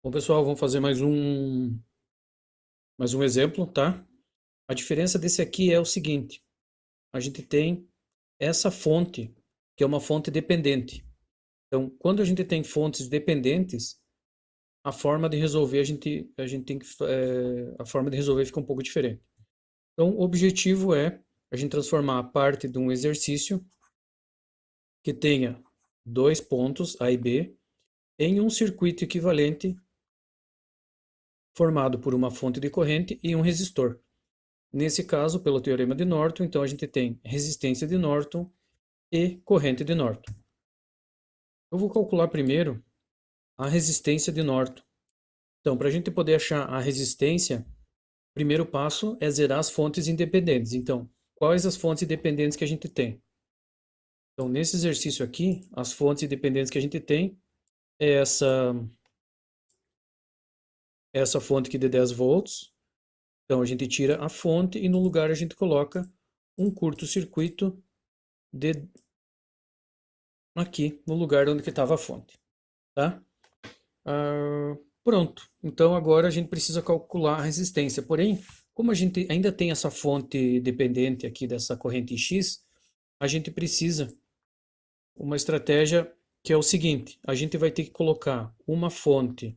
Bom, pessoal, vamos fazer mais um exemplo, tá? A diferença desse aqui é o seguinte: a gente tem essa fonte, que é uma fonte dependente. Então, quando a gente tem fontes dependentes, a forma de resolver a gente tem que a forma de resolver fica um pouco diferente. Então, o objetivo é a gente transformar a parte de um exercício que tenha dois pontos A e B em um circuito equivalente formado por uma fonte de corrente e um resistor. Nesse caso, pelo teorema de Norton, então a gente tem resistência de Norton e corrente de Norton. Eu vou calcular primeiro a resistência de Norton. Então, para a gente poder achar a resistência, o primeiro passo é zerar as fontes independentes. Então, quais as fontes independentes que a gente tem? Então, nesse exercício aqui, as fontes independentes que a gente tem é essa fonte aqui de 10 volts. Então, a gente tira a fonte e no lugar a gente coloca um curto-circuito de aqui no lugar onde que estava a fonte, tá? Pronto. Então agora a gente precisa calcular a resistência. Porém, como a gente ainda tem essa fonte dependente aqui dessa corrente X, a gente precisa uma estratégia que é o seguinte: a gente vai ter que colocar uma fonte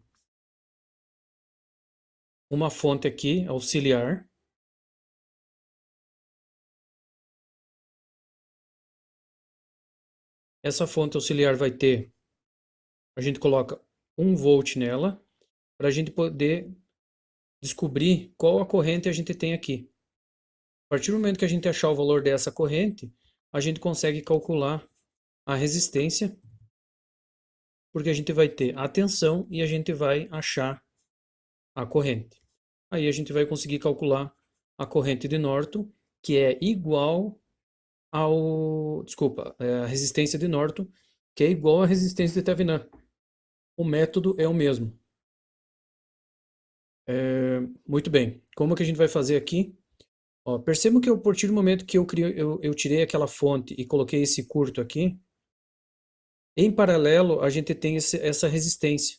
aqui auxiliar. Essa fonte auxiliar vai ter, a gente coloca 1 volt nela para a gente poder descobrir qual a corrente a gente tem aqui. A partir do momento que a gente achar o valor dessa corrente, a gente consegue calcular a resistência, porque a gente vai ter a tensão e a gente vai achar a corrente. Aí a gente vai conseguir calcular a corrente de Norton, que é igual desculpa, a resistência de Norton, que é igual à resistência de Thevenin. O método é o mesmo. Muito bem. Como que a gente vai fazer aqui? Ó, percebam que a partir do momento que eu tirei aquela fonte e coloquei esse curto aqui, em paralelo a gente tem essa resistência.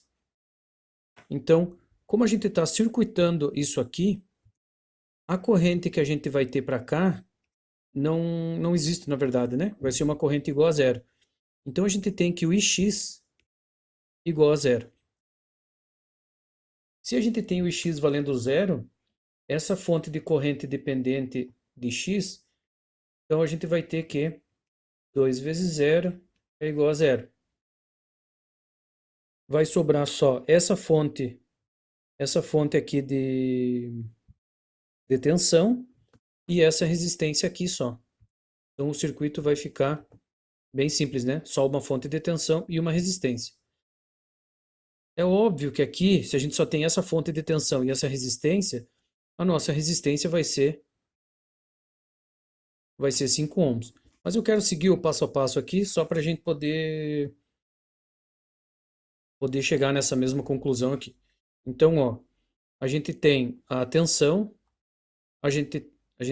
Então, como a gente está circuitando isso aqui, a corrente que a gente vai ter para cá não existe, na verdade, né? Vai ser uma corrente igual a zero. Então, a gente tem que o Ix igual a zero. Se a gente tem o Ix valendo zero, essa fonte de corrente dependente de X, então a gente vai ter que 2 vezes zero é igual a zero. Vai sobrar só essa fonte aqui de tensão e essa resistência aqui só. Então o circuito vai ficar bem simples, né? Só uma fonte de tensão e uma resistência. É óbvio que aqui, se a gente só tem essa fonte de tensão e essa resistência, a nossa resistência vai ser 5 ohms. Mas eu quero seguir o passo a passo aqui só para a gente poder chegar nessa mesma conclusão aqui. Então, ó, a gente tem a tensão, a gente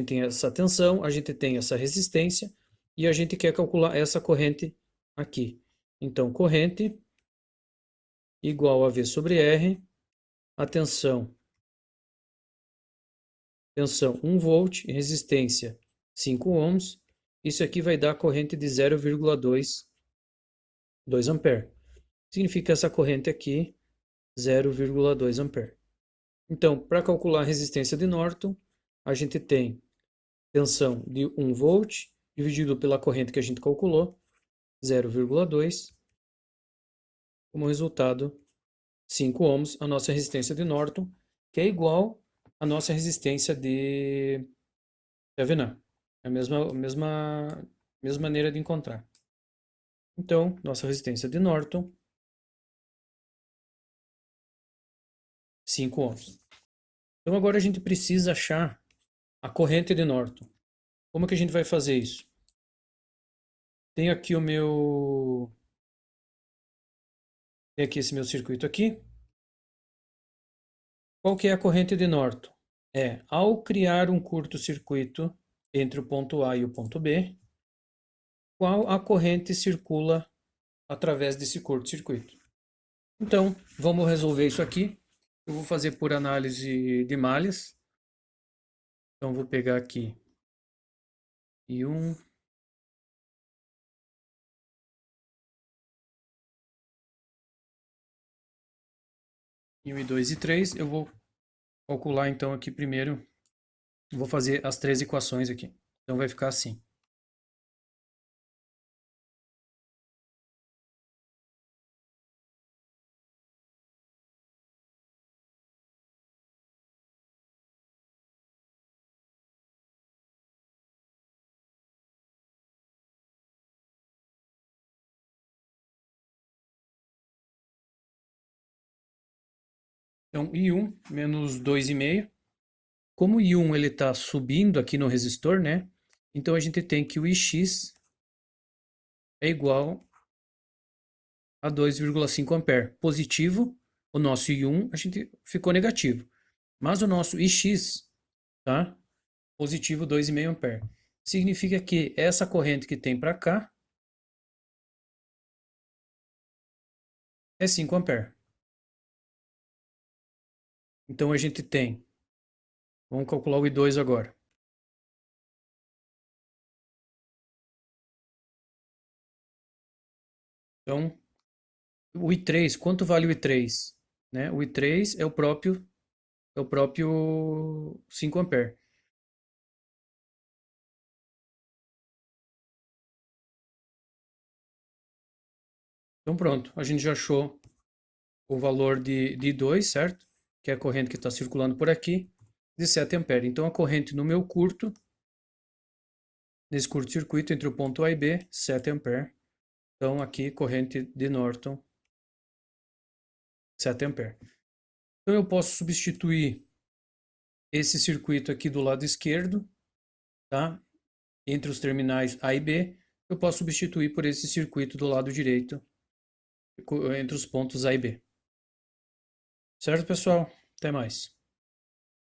tem essa tensão, a gente tem essa resistência e a gente quer calcular essa corrente aqui. Então, corrente igual a V sobre R, a tensão 1 volt, resistência 5 ohms. Isso aqui vai dar corrente de 0,2 ampere. Significa que essa corrente aqui, 0,2 ampere. Então, para calcular a resistência de Norton, a gente tem tensão de 1 volt dividido pela corrente que a gente calculou, 0,2, como resultado 5 ohms, a nossa resistência de Norton, que é igual à nossa resistência de Thevenin. É a mesma maneira de encontrar. Então, nossa resistência de Norton, 5 ohms. Então, agora a gente precisa achar a corrente de Norton. Como que a gente vai fazer isso? Tenho aqui tem aqui esse meu circuito aqui. Qual que é a corrente de Norton? Ao criar um curto-circuito entre o ponto A e o ponto B, qual a corrente circula através desse curto-circuito? Então, vamos resolver isso aqui. Eu vou fazer por análise de malhas. Então, vou pegar aqui I1, I1, I2 e 3. Eu vou calcular então aqui primeiro. Vou fazer as três equações aqui. Então, vai ficar assim. Então, I1 menos 2,5. Como o I1 ele está subindo aqui no resistor, né? Então, a gente tem que o Ix é igual a 2,5 ampere. Positivo, o nosso I1 a gente ficou negativo. Mas o nosso Ix, tá? Positivo 2,5 ampere. Significa que essa corrente que tem para cá é 5 ampere. Então a gente tem, vamos calcular o I2 agora. Então, o I3, quanto vale o I3? Né? O I3 é o próprio 5 ampere. Então pronto, a gente já achou o valor de I2, certo? Que é a corrente que está circulando por aqui, de 7 ampere. Então a corrente no meu curto, nesse curto-circuito entre o ponto A e B, 7 ampere. Então aqui corrente de Norton, 7 ampere. Então eu posso substituir esse circuito aqui do lado esquerdo, tá? Entre os terminais A e B, eu posso substituir por esse circuito do lado direito, entre os pontos A e B. Certo, pessoal? Até mais.